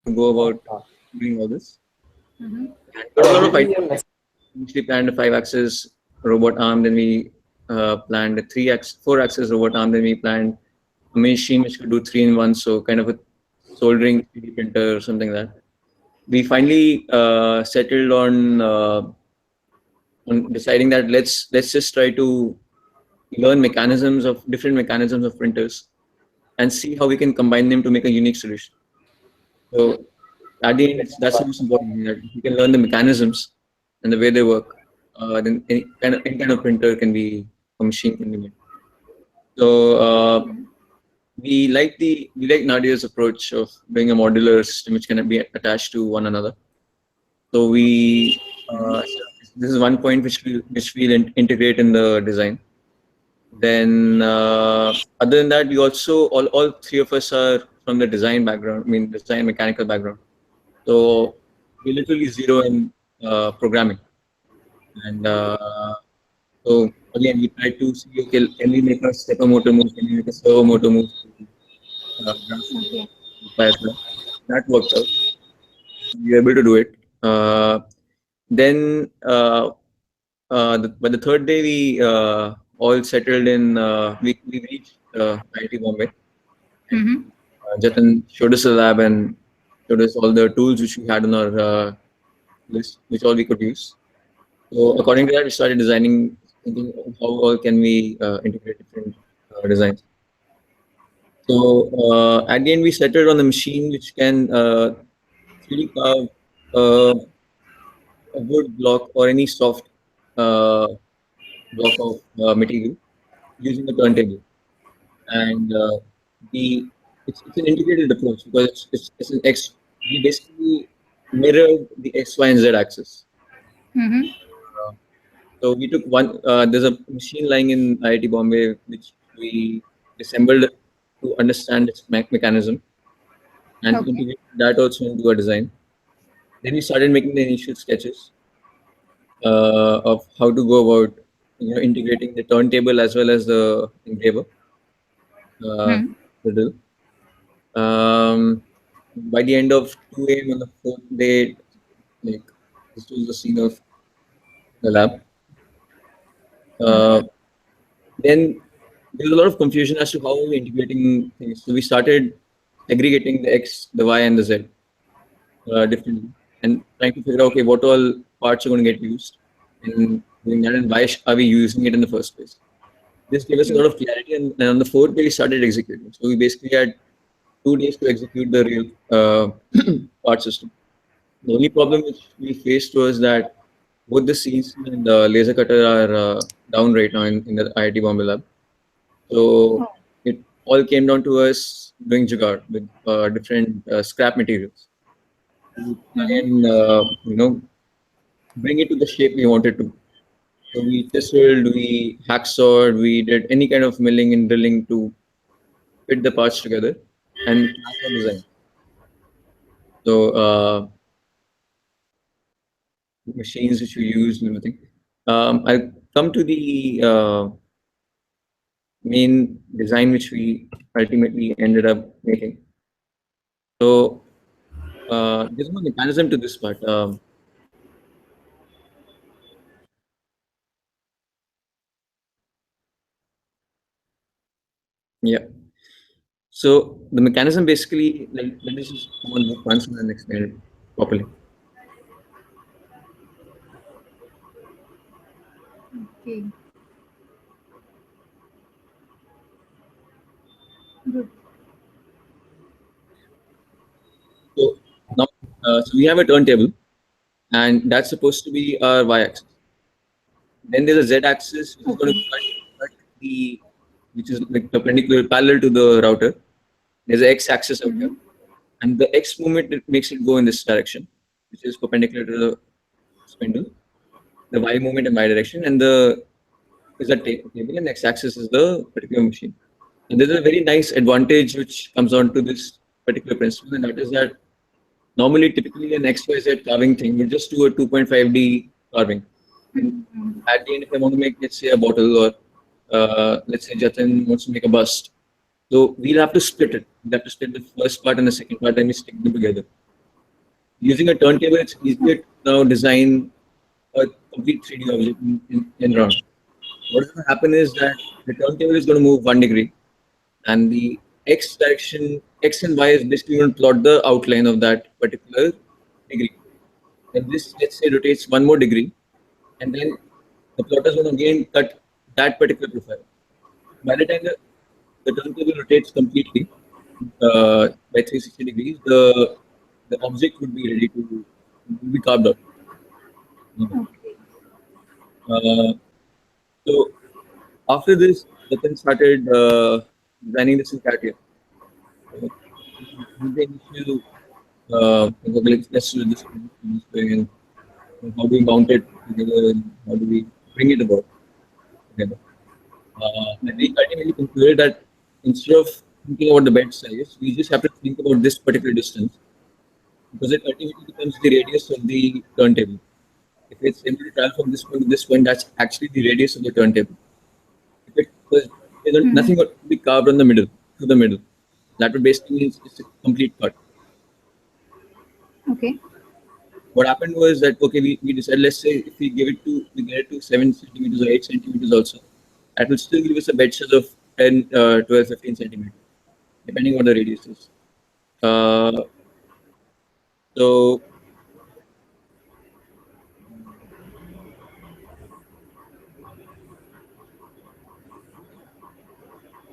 to go about doing all this. Mm-hmm. And got a lot of Usually ideas. a mess. Initially planned a 5-axis robot arm, then we planned a 4-axis robot arm, then we planned a machine which could do 3-in-1, so kind of a soldering 3D printer or something like that. We finally settled on deciding that let's just try to learn different mechanisms of printers and see how we can combine them to make a unique solution. So at the end, that's the most important thing, that if you can learn the mechanisms and the way they work, then any kind of printer can be a machine can be made. So we like Nadia's approach of doing a modular system which can be attached to one another. So this is one point which we'll integrate in the design. Then other than that, we also all three of us are from the design background. I mean, design mechanical background. So we literally zero in programming. And so again, we try to see, okay, can we make a stepper motor move? Can we make a servo motor move? Okay. That worked out. We were able to do it. Then, by the third day, we all settled in. We reached IIT Bombay. Mm-hmm. Jatin showed us a lab and showed us all the tools which we had on our list, which all we could use. So according to that, we started designing, thinking of how all can we integrate different designs. So at the end, we settled on a machine which can 3D carve a wood block or any soft uh, block of material using a turntable. And the it's an integrated approach because it's an X. We basically mirrored the X, Y, and Z axis. Mm-hmm. Uh, So we took one. There's a machine lying in IIT Bombay which we assembled to understand its mechanism and Okay. integrated that also into our design. Then we started making the initial sketches of how to go about integrating the turntable as well as the engraver. Uh, Hmm. the drill. By the end of 2 a.m. on the fourth day, like this was the scene of the lab. Uh, then there's a lot of confusion as to how we're integrating things. So we started segregating the X, the Y, and the Z differently, and trying to figure out, okay, what all parts are going to get used in doing that, and why are we using it in the first place. This gave us a lot of clarity, and on the fourth day we started executing. So we basically had 2 days to execute the real part system. The only problem which we faced was that both the CNC and the laser cutter are down right now in the IIT Bombay lab. So Oh. it all came down to us doing jugaad with different scrap materials to try Mm-hmm. and bring it to the shape we wanted to. So we chiseled, we hacksawed, we did any kind of milling and drilling to fit the parts together and match our design. So machines which we used and everything. I come to the main design which we ultimately ended up making. So there's no mechanism to this part. Yeah. So the mechanism basically, like, let me just come on look once and then explain it properly. Okay. Good. So now, so we have a turntable, and that's supposed to be our y-axis. Then there's a z-axis which is going to Okay. cut the, which is like perpendicular, parallel to the router. There's an x-axis out here, Mm-hmm. and the x movement it makes it go in this direction, which is perpendicular to the spindle. The y movement in y direction, and the is a table, and x-axis is the particular machine. And there's a very nice advantage which comes on to this particular principle, and that is that normally, typically, an XYZ carving thing, you just do a 2.5D carving. And Mm-hmm. at the end, if I want to make, let's say, a bottle, or let's say Jatin wants to make a bust, so we'll have to split it. We'll have to split the first part and the second part, and we stick them together. using a turntable, it's easier to now design a complete 3D object in round. What is going to happen is that the turntable is going to move 1 degree, and the x direction, x and y is basically going to plot the outline of that particular degree. And this, let's say, rotates 1 more degree, and then the plotter is going to again cut that particular profile. By the time the turntable rotates completely by 360 degrees, the object would be ready to be carved out. Okay. Uh, so after this, Jatin started designing this in CATIA. The initial let's do this way, and how do we mount it together, and how do we bring it about together. And we ultimately concluded that instead of thinking about the bed size, we just have to think about this particular distance, because it ultimately becomes the radius of the turntable. If it's able to travel from this point to this point, that's actually the radius of the turntable. If it was, nothing would be carved on the middle, to the middle. That would basically mean it's a complete cut. Okay. What happened was that, okay, we decided, let's say if we get it to 7 centimeters or 8 centimeters also, that will still give us a bed size of 10, 12, 15 centimeters, depending on what the radius is. So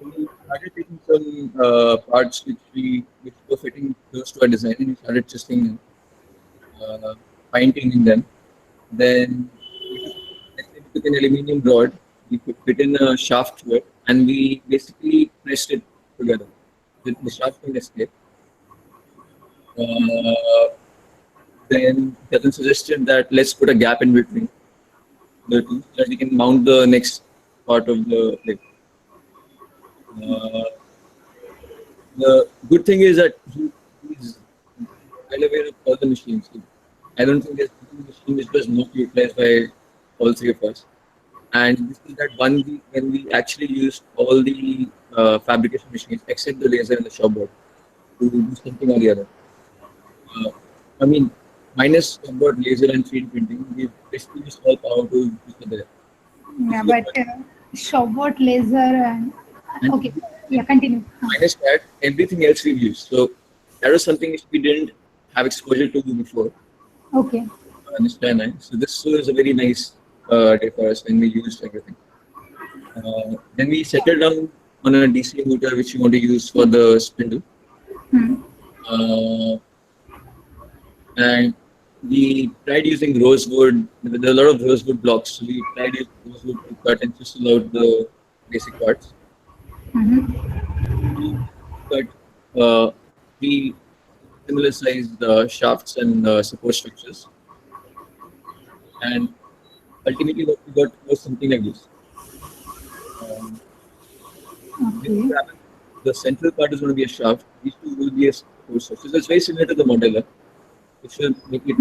we started taking some parts which were fitting close to our design, and we started testing them, fine tuning them. Then we took, let's say we took an aluminium rod, we could fit in a shaft to it, and we basically pressed it together. The shaft can escape. Uh, then Jatin suggested that let's put a gap in between the two so that we can mount the next part of the leg. Uh, the good thing is that he's well aware of all the machines. I don't think there's any machine which was not utilized by all three of us. And this is that 1 week when we actually used all the fabrication machines except the laser and the shop board to do something or the other. Uh, I mean, minus shop board, laser, and 3D printing, we basically just all power to use the there. Yeah, but Shobot laser and okay. Yeah, continue. Minus that, everything else we've used. So that was something which we didn't have exposure to before. Okay. Nishta and I. So this was a very nice day for us when we used everything. Then we settled down on a DC motor which we want to use for the spindle. Hmm. And we tried using rosewood. There were a lot of rosewood blocks. So we tried using rosewood to cut and chisel out the basic parts. But we similar sized shafts and support structures. And ultimately what we got was something like this. Okay. The central part is going to be a shaft. These two will be a support structure. So it's very similar to the modeler, which will make it.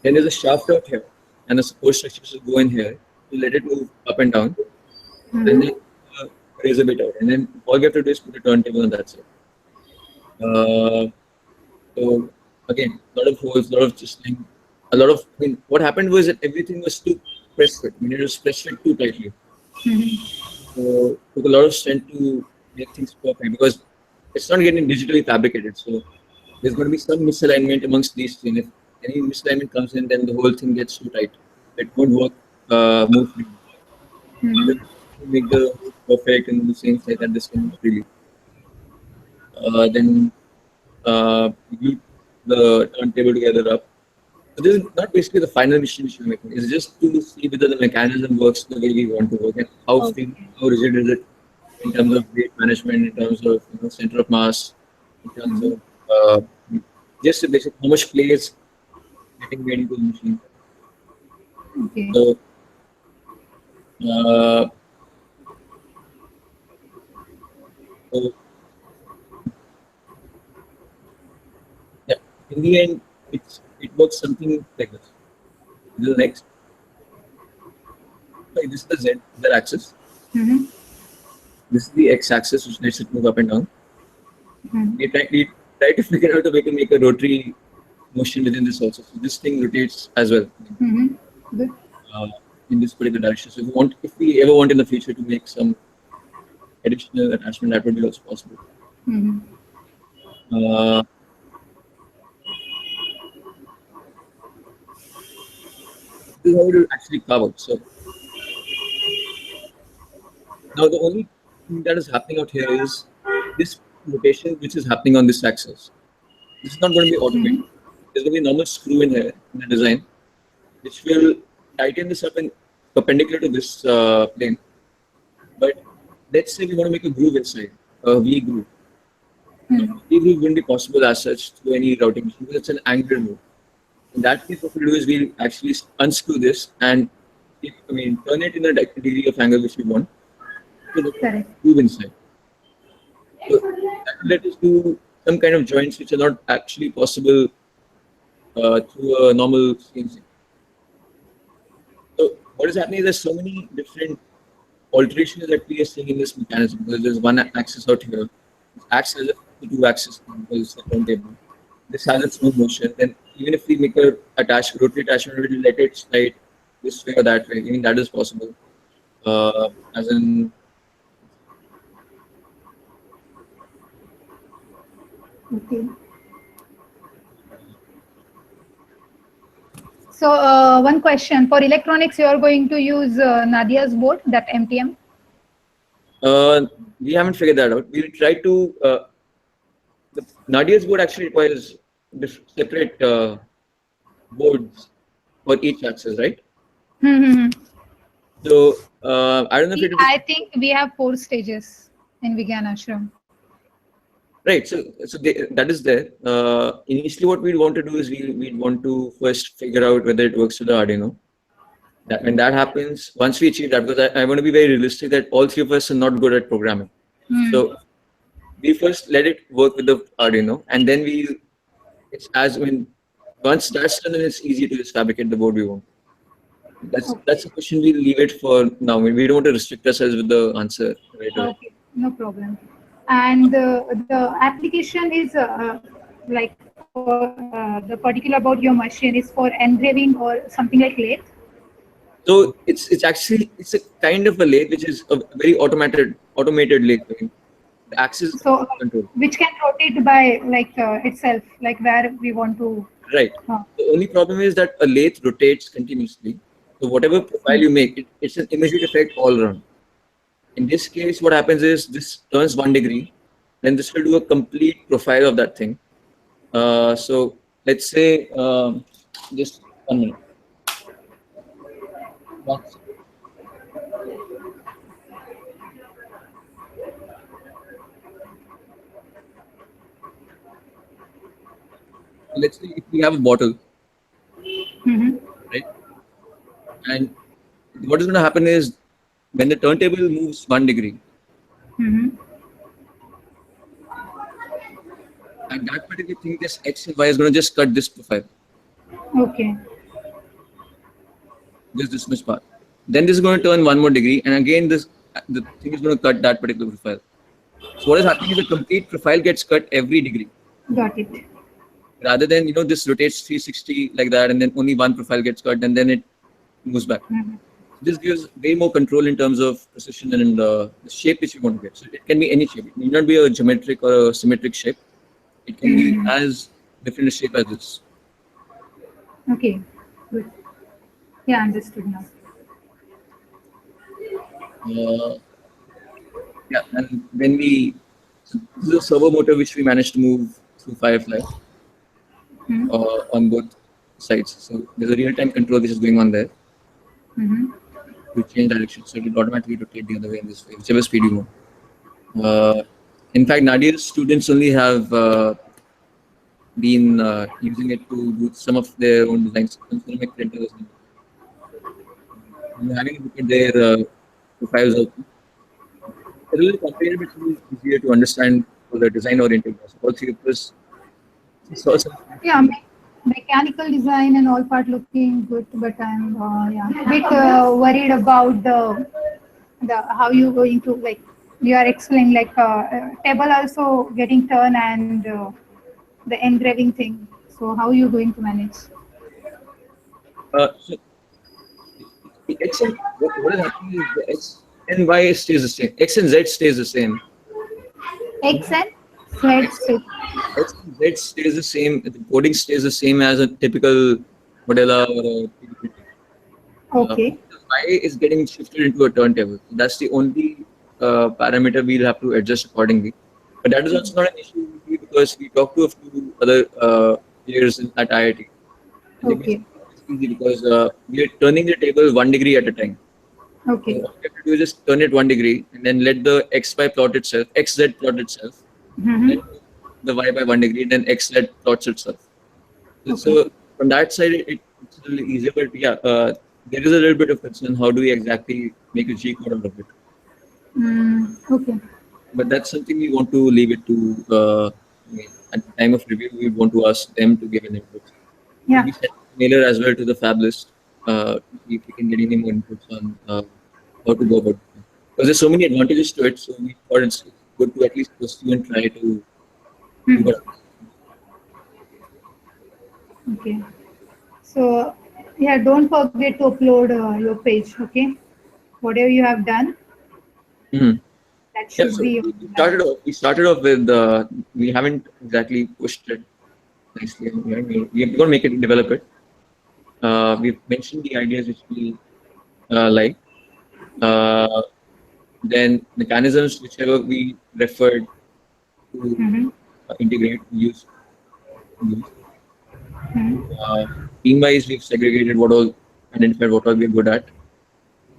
Then there's a shaft out here, and the support structure should go in here to let it move up and down. And then raise a bit out. And then all you have to do is put a turntable on that side. So again, a lot of holes, a lot of chiseling, a lot of. I mean, what happened was that everything was too press fit. I mean, it was press fit too tightly. So it took a lot of strength to make things perfect because it's not getting digitally fabricated. So there's going to be some misalignment amongst these two. And if any misalignment comes in, then the whole thing gets too tight. It won't work more freely. To make the perfect and the same size at the same freely. Then glue the turntable together up. So this is not basically the final machine which we're making. It's just to see whether the mechanism works the way we want to work and how thin, how rigid is it in terms of weight management, in terms of center of mass, in terms of just the basic how much play is getting made into the machine. Okay. So so yeah, in the end, it works something like this. This is the next. Like this is the Z axis. This is the X axis, which lets it move up and down. We try to figure out a way to make a rotary motion within this also. So this thing rotates as well Good. uh, in this particular direction. So if we ever want in the future to make some additional attachment, that would be also possible. Uh, this is how it will actually carve out. So now the only thing that is happening out here is this rotation which is happening on this axis. This is not going to be automated. There's going to be a normal screw in here in the design, which will tighten this up and perpendicular to this plane. But let's say we want to make a groove inside, a V groove. V groove wouldn't be possible as such through any routing machine because it's an angular move. In that case, what we'll do is we'll actually unscrew this and turn it in the degree of angle which we want to the groove inside. So that will let us do some kind of joints which are not actually possible through a normal CNC. So what is happening is there's so many different alterations that we are seeing in this mechanism. Because there's one axis out here, it acts as a two axis because it's a turntable. This has its own motion. Then even if we make a rotary attachment, we will let it slide this way or that way. Even that is possible. As in. Okay. So one question for electronics, you are going to use Nadia's board, that MTM? We haven't figured that out. We'll try to. The Nadia's board actually requires separate boards for each axis, right? So I don't know if I think we have 4 stages in Vigyan Ashram. Right. So that is there. Initially, what we'd want to do is we'd want to first figure out whether it works with the Arduino. When that happens, once we achieve that, because I want to be very realistic that all 3 of us are not good at programming. So we first let it work with the Arduino, and then once that's done, then it's easy to just fabricate the board we want. That's a question we'll leave it for now. We don't want to restrict ourselves with the answer right away. Okay, no problem. And the application is like for the particular about your machine is for engraving or something like lathe? So it's a kind of a lathe which is a very automated lathe. The axis control. Which can rotate by itself, like where we want to. Right. The only problem is that a lathe rotates continuously. So whatever profile you make, it's an immediate effect all around. In this case, what happens is this turns 1 degree, then this will do a complete profile of that thing. So let's say just 1 minute. Let's say if we have a bottle, right? And what is going to happen is when the turntable moves 1 degree, at that particular thing, this X and Y is going to just cut this profile. Okay. Just this much part. Then this is going to turn 1 more degree, and again the thing is going to cut that particular profile. So what is happening is the complete profile gets cut every degree. Got it. Rather than this rotates 360 like that, and then only 1 profile gets cut, and then it moves back. This gives way more control in terms of precision and the shape which you want to get. So it can be any shape. It need not be a geometric or a symmetric shape. It can be as different a shape as this. Okay, good. Yeah, understood now. Yeah, and when this is a servo motor which we managed to move through Firefly on both sides. So there's a real-time control which is going on there. To change direction, so it will automatically rotate the other way in this way, whichever speed you want. In fact, Nadia's students only have been using it to do some of their own designs. Make printers. And having a look at their profiles also. It's really complicated, but it's easier to understand for the design-oriented. All 3 of us. Yeah, mechanical design and all part looking good, but I'm a bit worried about the how you going to you are explaining table also getting turned and the engraving thing. So how are you going to manage? So X and what is happening is the X and Y stays the same. X and Z stays the same. X and Z stick. X and Z stays the same. The coding stays the same as a typical Modella or a PDP. Okay. Y is getting shifted into a turntable. That's the only parameter we'll have to adjust accordingly. But that is also not an issue because we talked to a few other players at IIT. And they Okay. basically it's easy because we are turning the table 1 degree at a time. So Okay. what we have to do is just turn it 1 degree and then let the XY plot itself, XZ plot itself, let Mm-hmm. the Y by 1 degree, then XZ plots itself. Okay. So from that side, it's a little easier. But yeah, there is a little bit of concern. How do we exactly make a G code out of it? Okay. But that's something we want to leave it to. I mean, at the time of review, we want to ask them to give an input. Yeah. We sent a mailer as well to the Fab list to see if we can get any more inputs on how to go about it. Because there's so many advantages to it, so we thought it's good to at least pursue and try to do Hmm. what. Okay. So yeah, don't forget to upload your page. Okay. Whatever you have done, Mhm. that Yeah, should so be. we started off with we haven't exactly pushed it nicely. We're going to make it develop it. We've mentioned the ideas which we like. Uh, then mechanisms whichever we referred to Mm-hmm. integrate use. Hmm. Team wise, we've segregated what all identified what all we're good at.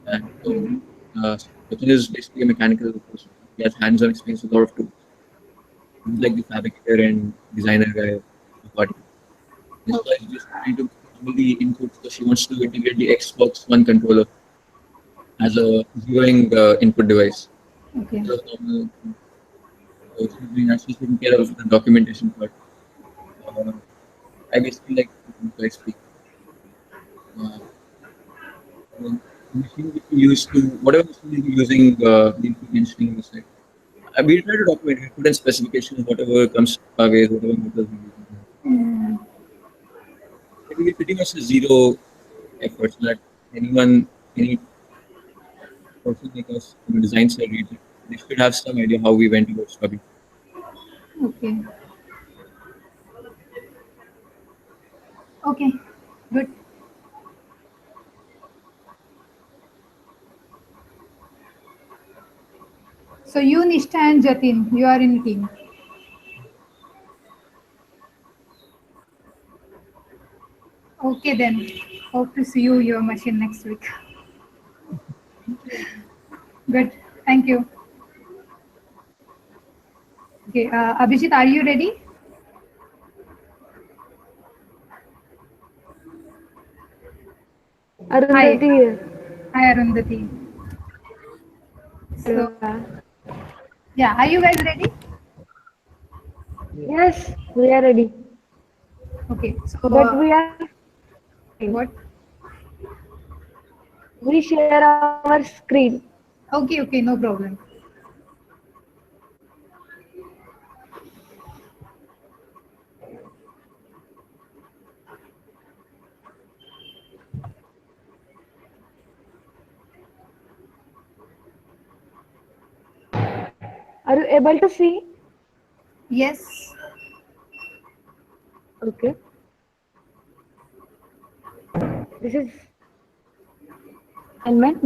And so Mm-hmm. Sachin is basically a mechanical person. He has hands-on experience with a lot of tools. He's like the fabricator and designer guy of the party. This Okay. guy is just trying to all the inputs. So she wants to integrate the Xbox One controller as a zeroing input device. Okay. So normal, she's doing that. She's taking care of the documentation part. Uh, I basically like to speak. Uh, the machine which we use to whatever machine we're using, we'll be mentioning this. Like, we try to document, we put in specifications, whatever comes our way, whatever methods we use. Mm. It will be pretty much a zero effort so that any person like us from the design side reads it. They should have some idea how we went about study. Okay. Okay. Good. So you, Nishta and Jatin, you are in team. Okay then. Hope to see you your machine next week. Good. Thank you. Okay. Abhijit, are you ready? Hi. Arundhati here. Hi, Arundhati. So Yeah. yeah, are you guys ready? Yes, we are ready. Okay. So But we are what? we share our screen. Okay. Okay. No problem. Are you able to see? Yes. Okay. This is assignment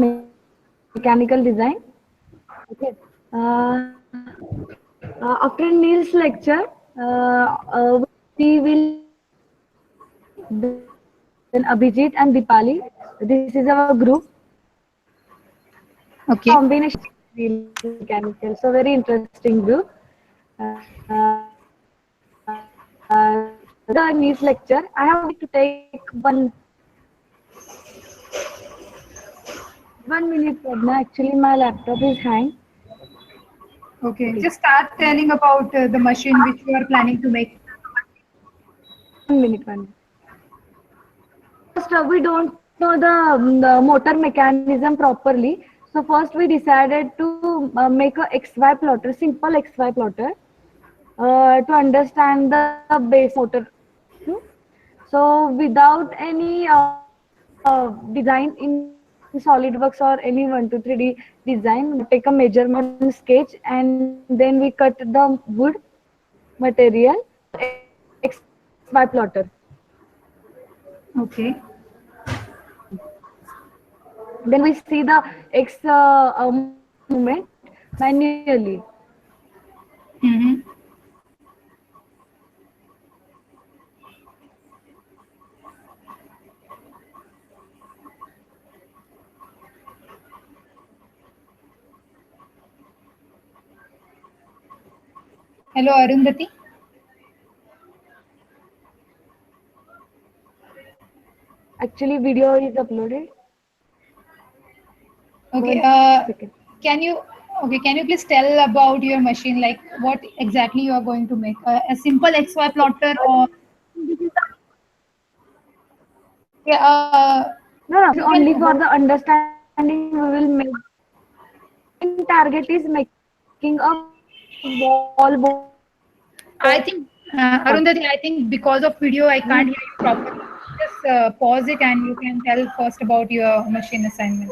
mechanical design. Okay. After Neil's lecture, we will then Abhijit and Dipali. This is our group. Okay. Combination mechanical, so very interesting group. The news lecture, I have only to take 1 minute. Pradna. Actually, my laptop is hang. Okay. Just start telling about the machine which you are planning to make. 1 minute. First, we don't know the motor mechanism properly. So first, we decided to make a XY plotter, simple XY plotter, to understand the base motor. So without any design in SolidWorks or any 1, 2, 3D design, take a measurement sketch and then we cut the wood material XY plotter. Okay. Then we see the X movement manually. Mm-hmm. Hello, Arundhati. Actually, video is uploaded. Okay. 1 second. Can you please tell about your machine, like what exactly you are going to make? A simple XY plotter or yeah, No, you only can, for the understanding we will make. Main target is making a wall board. I think Arundhati, I think because of video I can't hear you properly. Just pause it and you can tell first about your machine assignment.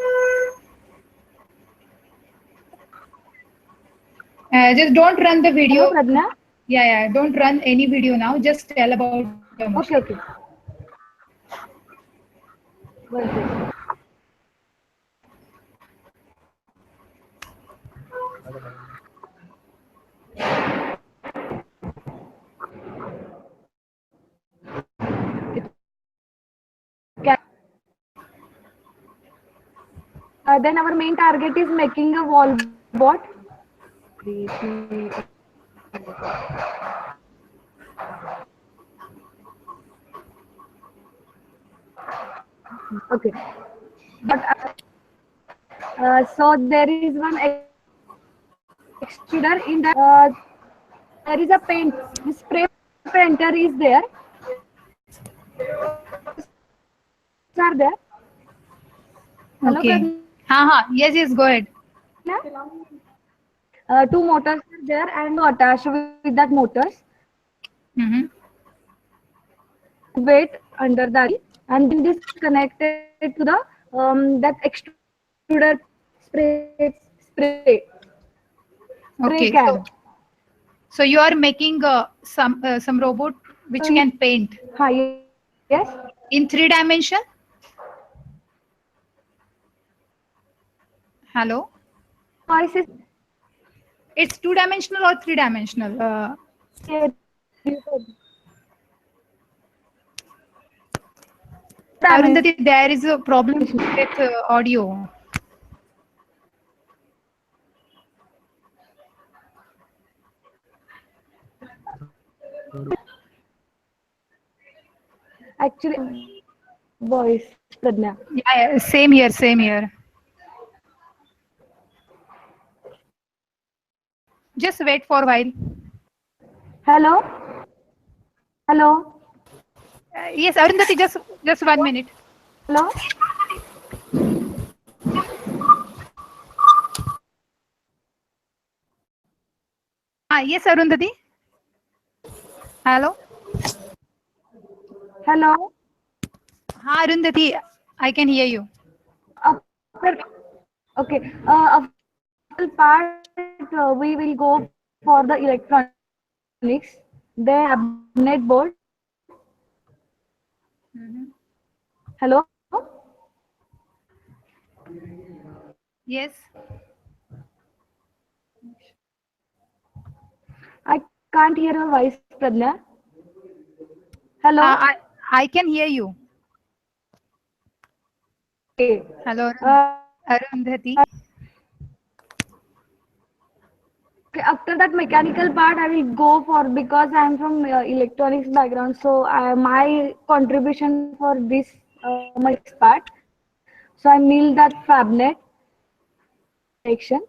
Just don't run the video. Hello, Pradna? Yeah, don't run any video now. Just tell about your machine. Okay. 1 second. Then our main target is making a wall board. Okay. But so there is one extruder in that. There is a paint. The spray painter is there. Are there? Hello, Okay. Pradna? Yes, go ahead. 2 motors are there and attached with that motors. Mm-hmm. Weight under that, and then this connected to the that extruder spray Okay. can. So you are making some robot which can paint Yes. in 3 dimension. Hello. Voice is It's 2 dimensional or 3 dimensional. Arundhati, there is a problem with audio. Actually, voice, Pradna. Yeah, same here. Just wait for a while. Hello. Yes, Arundhati, just 1 minute. Hello. Yes, Arundhati. Hello. Hello. Arundhati, I can hear you. Okay. After part, we will go for the electronics. The cabinet board. Hello. Yes. I can't hear your voice, Pradna. Hello. I can hear you. Okay. Hello, Arundhati. Okay, after that mechanical part, I will go for, because I am from electronics background, so my contribution for this much part. So I mill that fabnet section.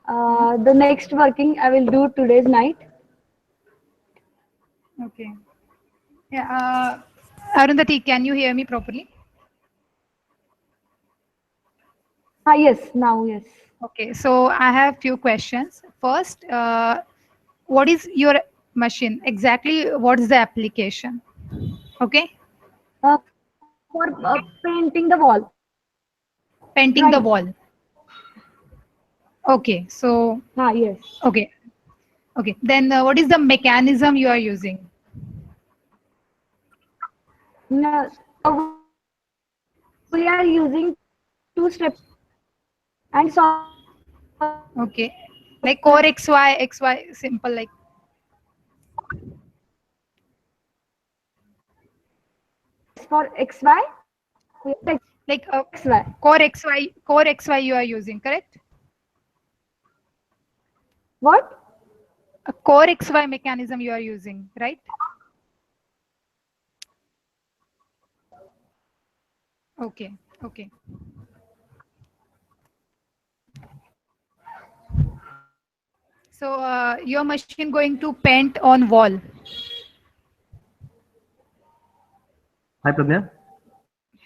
The next working I will do today's night. Okay. Yeah. Arundhati, can you hear me properly? Yes, now yes. Okay. So I have few questions. First, what is your machine exactly? What is the application? Okay. for painting the wall. Painting the Right. wall. Okay, so Yes. okay, okay. Then what is the mechanism you are using? No, we are using two steps and Okay, like core XY simple like. for XY, we have Like XY. core XY you are using, correct? What? A core XY mechanism you are using, right? Okay, okay. So your machine going to paint on wall. Hi, Pradnya.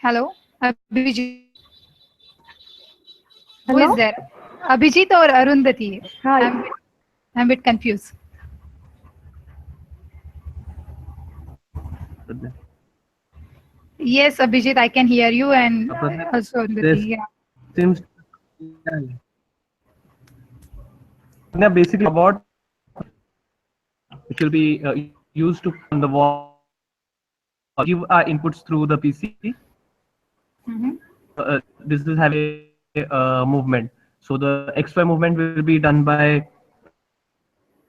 Hello, Abhijit. Who is Hello? there? Abhijit or Arundhati? Hi. I'm a bit confused. Pradnya. Yes, Abhijit, I can hear you, and Pradnya, also there Arundhati. Yeah. seems Pradnya, basically a robot which will be used to on the wall, give our inputs through the PC. Mm-hmm. This is having a movement. So the XY movement will be done by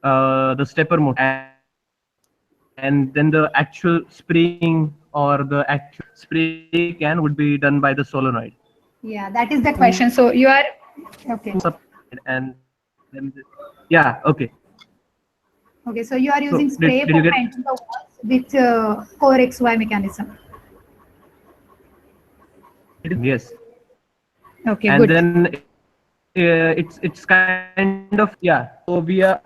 the stepper motor, and then the actual spraying or the actual spray can would be done by the solenoid. Yeah, that is the question. So you are okay. And then, yeah, okay. Okay, so you are using So spray did for you get? painting the walls with core XY mechanism. Yes. Okay, And good. then it's kind of, yeah. So we are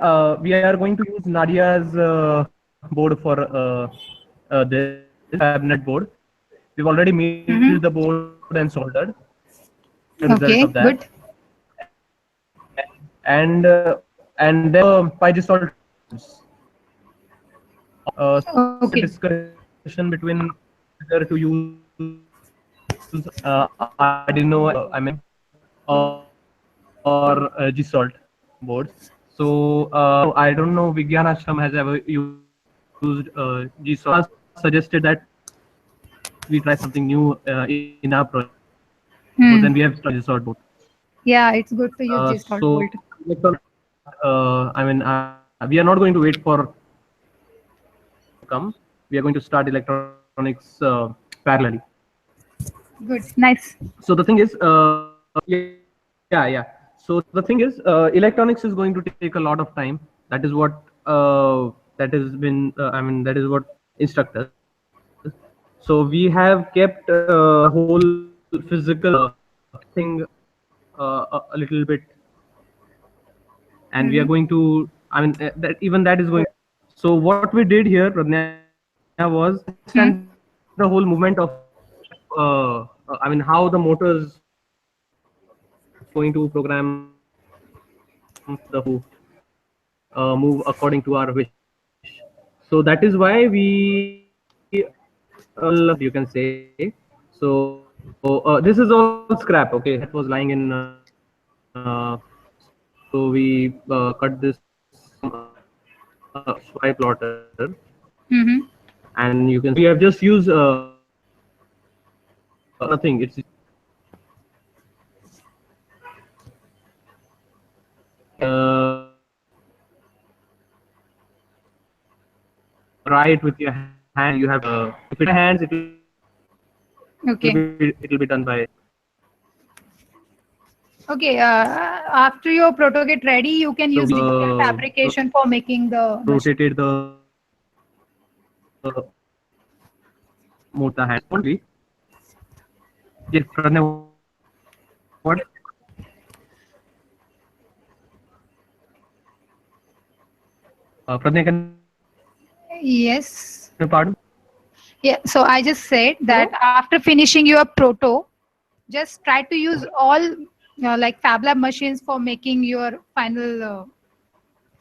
going to use Nadia's board for this cabinet board. We've already made Mm-hmm. the board and soldered the result Okay, of that. good. And then Pygesol Okay. discussion between whether to use Arduino, or G-Salt boards. So I don't know Vigyan Ashram has ever used G-Salt. Suggested that we try something new in our project. So then we have G-Salt board. Yeah, it's good to use G-Salt So bolt. I mean, we are not going to wait for come. We are going to start electronics parallelly. Good, nice. So the thing is, yeah. So the thing is, electronics is going to take a lot of time. That is what that has been. That is what instructors. So we have kept whole physical thing a little bit, and we are going to. That even that is going. So what we did here, Pradnya, was understand the whole movement of. How the motors going to program the move according to our wish. So that is why we you can say. So this is all scrap. Okay, that was lying in. So we cut this swipe plotter, Mm-hmm. and you can. We have just used nothing. It's right with your hand. You have if it's hands, Okay. it will be done by. Okay. After your proto get ready, you can use digital fabrication for making the machine. Rotated the motor hand only. Yes, Pranay, what? Pranay, can Yes. you pardon? Yeah. So I just said that after finishing your proto, just try to use all like Fab Lab machines for making your final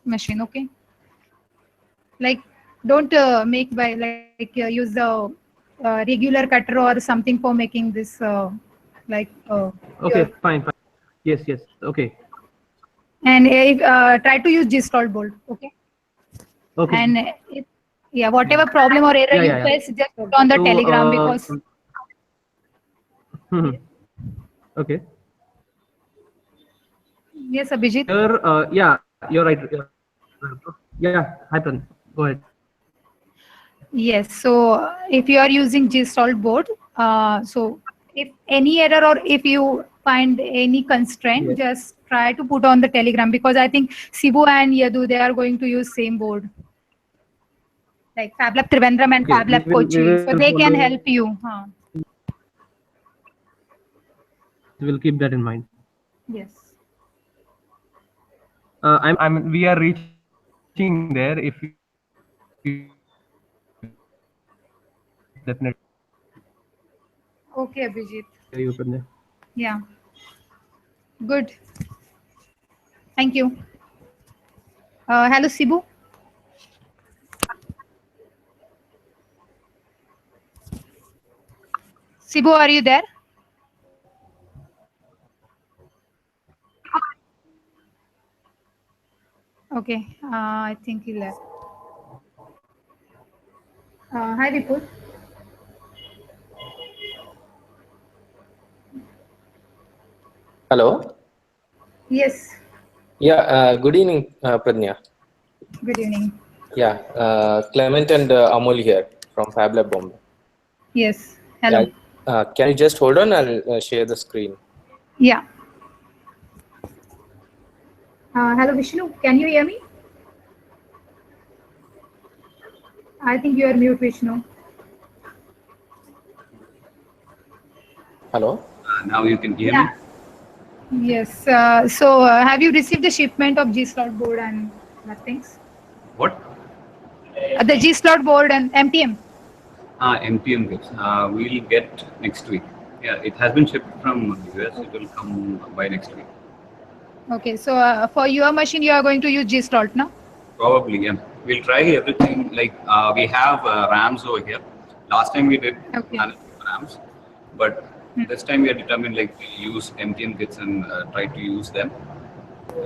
machine. Okay. Like don't make by like use the regular cutter or something for making this like Okay, your, fine. Yes, yes. Okay. and if, try to use G-Stall bolt. Okay. Okay. And if, yeah, whatever problem or error Yeah, you yeah, yeah. face, just put on the So, Telegram because okay. yes, Abhijit. Here, yeah, you're right. Yeah, hi, Pran. Go ahead. Yes. So if you are using G-Stall board, so if any error or if you find any constraint, Yes. just try to put on the Telegram because I think Sibu and Yadu, they are going to use same board, like FabLab Trivandrum and Okay, FabLab we Kochi. So will they can follow. help you. Huh? We'll keep that in mind. Yes. We are reaching there. If you definitely Okay, Abhijit. you can. Yeah. Good. Thank you. Hello, Sibu. Sibu, are you there? Okay. I think he left. Hi, Vipul. Hello. Yes. Yeah. Good evening, Pradnya. Good evening. Yeah. Clement and Amol here from FabLab Bombay. Yes. Yeah. Hello. Can you just hold on? I'll share the screen. Yeah. Hello, Vishnu. Can you hear me? I think you are mute, Vishnu. Hello. Now you can hear Yeah. me? Yes. So, have you received the shipment of G-Slot board and that things? What? The G-Slot board and MTM. MTM goods. We'll get next week. Yeah, it has been shipped from US. It will come by next week. Okay. So, for your machine, you are going to use G-Slot, no? Probably, yeah. We'll try everything. Like we have RAMs over here. Last time we did Okay. RAMs, but this time we are determined like to use MTM kits and try to use them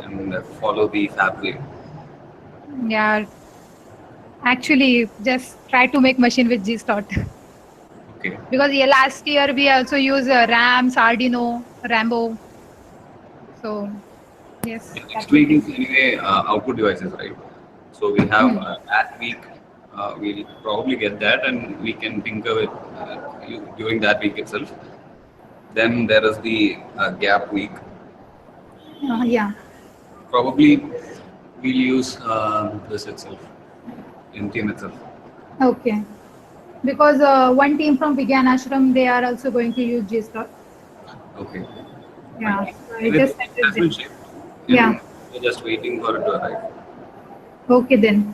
and follow the fab way. Yeah. Actually, just try to make machine with G-Slot. Okay. Because yeah, last year we also use RAMs, Arduino, Rambo. So, yes. Yeah, next week is anyway output devices, right? So we have that week. We'll probably get that, and we can tinker with during that week itself. Then there is the gap week. Yeah. Probably we'll use this itself, NTM itself. Okay. Because one team from Vigyan Ashram, they are also going to use G-Slot. Okay. Yeah. Fine. I Anyway, just it has been shipped. Yeah. We're just waiting for it to arrive. Okay then.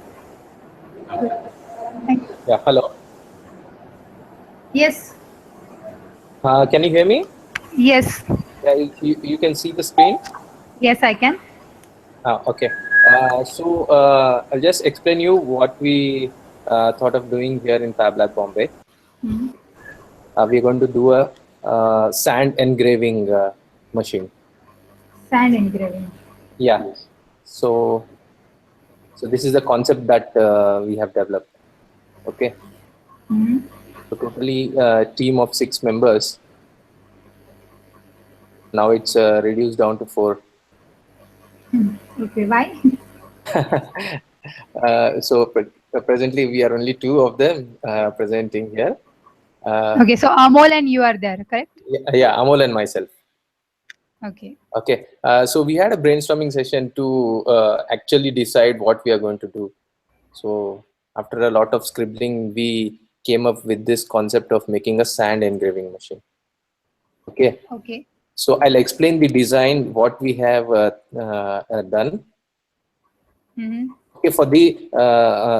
Thank you. Yeah. Hello. Yes. Can you hear me? Yes. Yeah. You can see the screen. Yes, I can. Okay. So I'll just explain you what we thought of doing here in FabLab Bombay. We're going to do a sand engraving machine. Sand engraving. Yeah. So this is the concept that we have developed. Okay. So totally team of 6 members. Now it's reduced down to 4. Okay. Why? Presently we are only 2 of them presenting here. Okay. So Amol and you are there, correct? Yeah, Amol and myself. Okay. Okay. So we had a brainstorming session to actually decide what we are going to do. So after a lot of scribbling, we came up with this concept of making a sand engraving machine. Okay. Okay. So I'll explain the design, what we have done. Okay, for the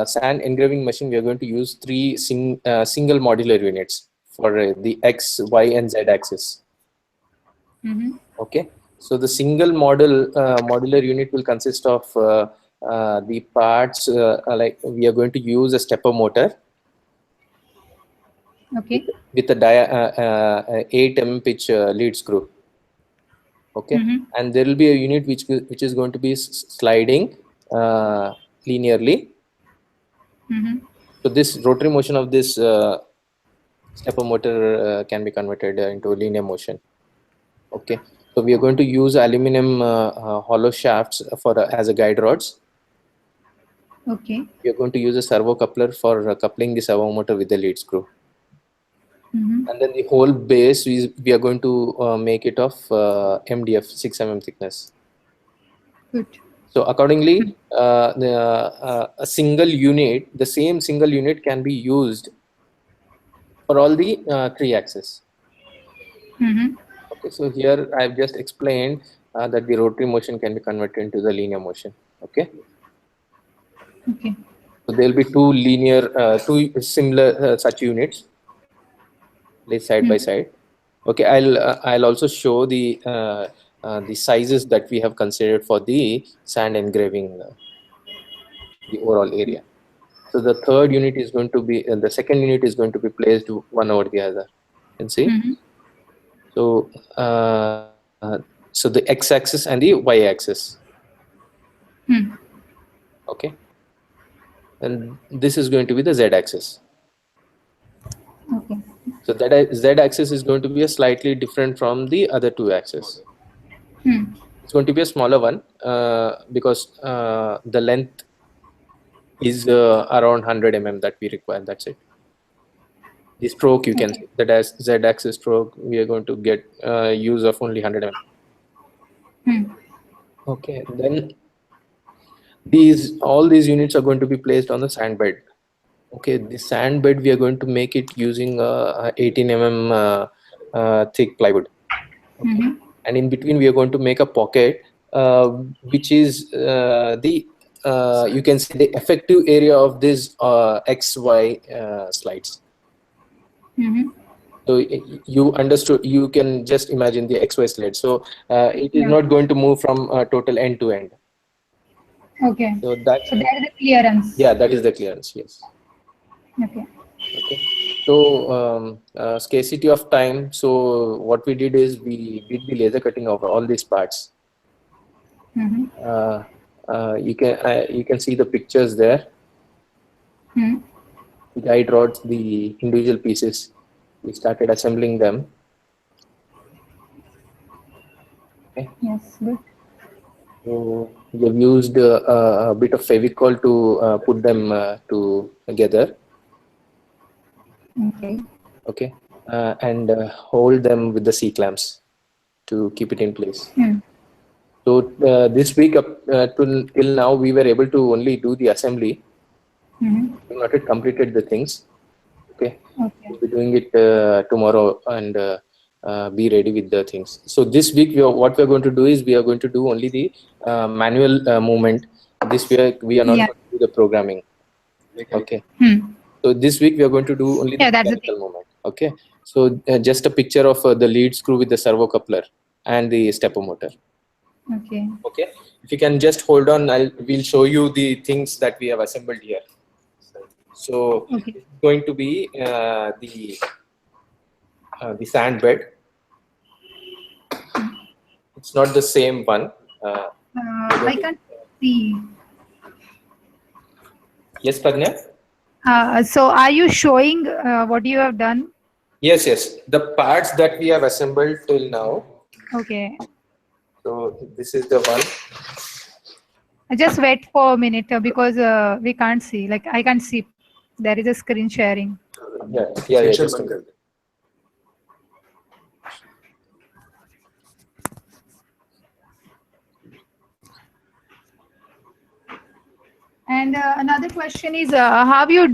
sand engraving machine, we are going to use 3 single modular units for the X, Y, and Z axis. Okay, so the single modular unit will consist of the parts like we are going to use a stepper motor. Okay. with a 8 mm pitch lead screw. Okay, and there will be a unit which is going to be sliding linearly. So this rotary motion of this stepper motor can be converted into linear motion. Okay, so we are going to use aluminum hollow shafts for as a guide rods. Okay. We are going to use a servo coupler for coupling the servo motor with the lead screw. And then the whole base we are going to make it of MDF 6 mm thickness. Good. So accordingly, a single unit, the same single unit can be used for all the 3 axes. Okay, so here I've just explained that the rotary motion can be converted into the linear motion. Okay. Okay. So there will be two similar such units, placed side by side. Okay, I'll also show the sizes that we have considered for the sand engraving, the overall area. So the third unit is going to be, the second unit is going to be placed one over the other. You can see. So so the x-axis and the y-axis. Okay, and this is going to be the z-axis. Okay. So that z-axis is going to be a slightly different from the other 2 axes. It's going to be a smaller one because the length is around 100 mm that we require. That's it. The stroke, you can see that z-axis stroke, we are going to get use of only 100 mm. Okay, then all these units are going to be placed on the sand bed. Okay, the sand bed we are going to make it using 18 mm thick plywood. Okay. And in between we are going to make a pocket which is you can see the effective area of this XY slides. So you can just imagine the XY slide. So it is not going to move from total end to end. Okay. So that is the clearance. Yeah, that is the clearance. Yes. Okay. Okay. So scarcity of time. So what we did is we did the laser cutting of all these parts. You can see the pictures there. The guide rods, the individual pieces. We started assembling them. Okay. Yes. Good. So we've used a bit of Fevicol to put them together. Okay. Okay, and hold them with the C-clamps to keep it in place. So this week up till now we were able to only do the assembly. We've not yet completed the things. Okay, we'll be doing it tomorrow and be ready with the things. So this week what we are going to do is we are going to do only the manual movement. This week we are not going to do the programming. Okay. So this week we are going to do only the mechanical movement. Okay. So just a picture of the lead screw with the servo coupler and the stepper motor. Okay. Okay. If you can just hold on, we'll show you the things that we have assembled here. So it's going to be the sand bed. It's not the same one. I can't see. Yes, Pradnya? So are you showing what you have done? Yes, yes. The parts that we have assembled till now. Okay. So this is the one. Just wait for a minute because we can't see. Like I can't see. There is a screen sharing. Yeah. Just a minute. And another question is how you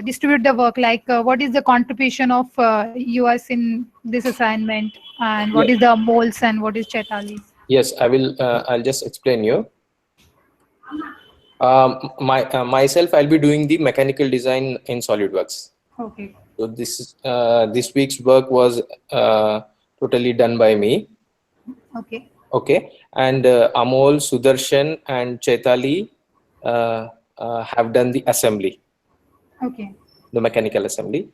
distribute the work? Like what is the contribution of US in this assignment, and what is the moles and what is Chaitali's? Yes, I will. I'll just explain you. Myself, I'll be doing the mechanical design in SolidWorks. Okay. So this week's work was totally done by me. Okay. Okay, and Amol, Sudarshan, and Chaitali have done the assembly. Okay. the mechanical assembly.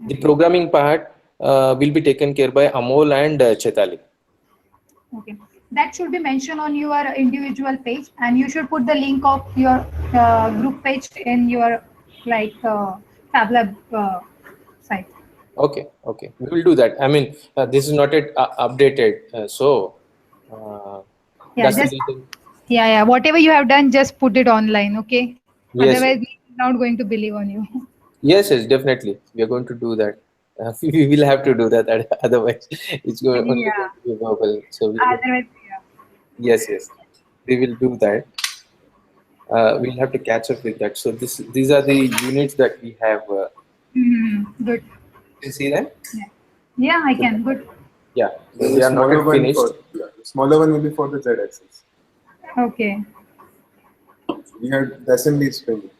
The programming part will be taken care by Amol and Chetali. Okay, that should be mentioned on your individual page, and you should put the link of your group page in your FabLab site. Okay, okay, we will do that. I mean, this is not yet updated, so Yeah, that's the just reason. yeah. Whatever you have done, just put it online, okay? Yes, Otherwise, we're not going to believe on you. yes, yes, definitely. We are going to do that. We will have to do that. Otherwise, it's only Yeah. going to be verbal. So Otherwise, yeah. yes, yes, we will do that. We'll have to catch up with that. So these are the units that we have. Good. You see them? Yeah, I can. Good. Yeah, The they are not smaller yet one finished. the smaller one will be for the Z-axis. Okay. We had the assembly is pending.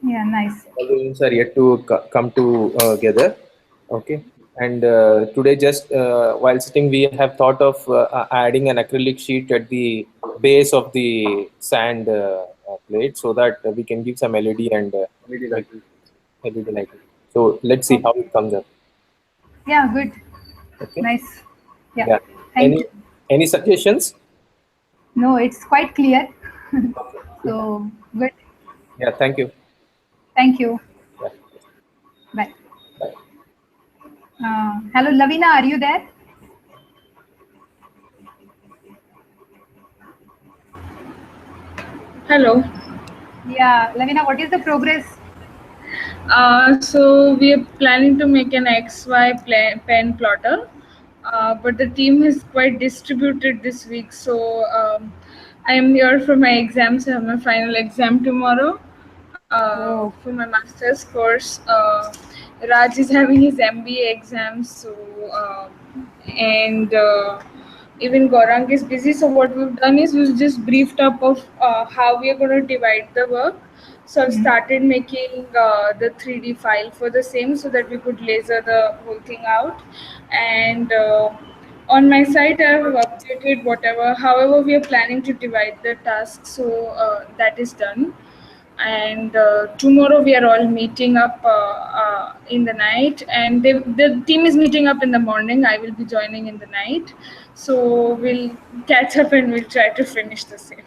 Yeah, nice. All the units are yet to come together. Okay, and today just while sitting, we have thought of adding an acrylic sheet at the base of the sand plate so that we can give some LED and LED lighting. LED lighting. So let's see how it comes up. Yeah, good. Okay. Nice. Yeah. Yeah. Thank you. Any suggestions? No, it's quite clear. So good. Yeah. Thank you. Thank you. Yeah. Bye. Bye. Hello, Lavina, are you there? Hello. Yeah, Lavina, what is the progress? So we are planning to make an XY pen plotter, but the team is quite distributed this week. So I am here for my exams. I have my final exam tomorrow for my master's course. Raj is having his MBA exams, so and even Gaurang is busy. So what we've done is we've just briefed up of how we are going to divide the work. So I've started making the 3D file for the same so that we could laser the whole thing out. And on my site, I have updated whatever. However, we are planning to divide the task, so that is done. And tomorrow we are all meeting up in the night, and the team is meeting up in the morning. I will be joining in the night, so we'll catch up and we'll try to finish the same.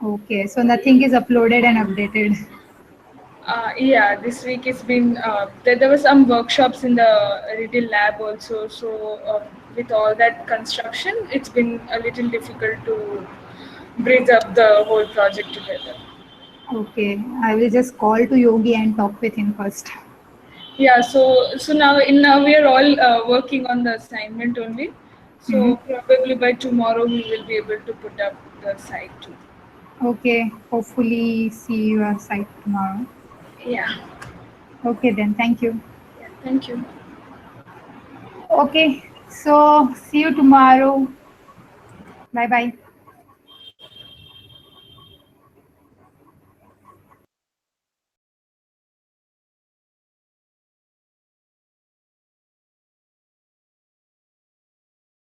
Okay, so nothing is uploaded and updated. Yeah, this week it's been there were some workshops in the Riddle lab also, so with all that construction, it's been a little difficult to bridge up the whole project together. Okay, I will just call to Yogi and talk with him first. Yeah, so now we are all working on the assignment only. So probably by tomorrow we will be able to put up the site too. Okay, hopefully see your site tomorrow. Yeah. Okay then, thank you. Yeah, thank you. Okay, so see you tomorrow. Bye bye.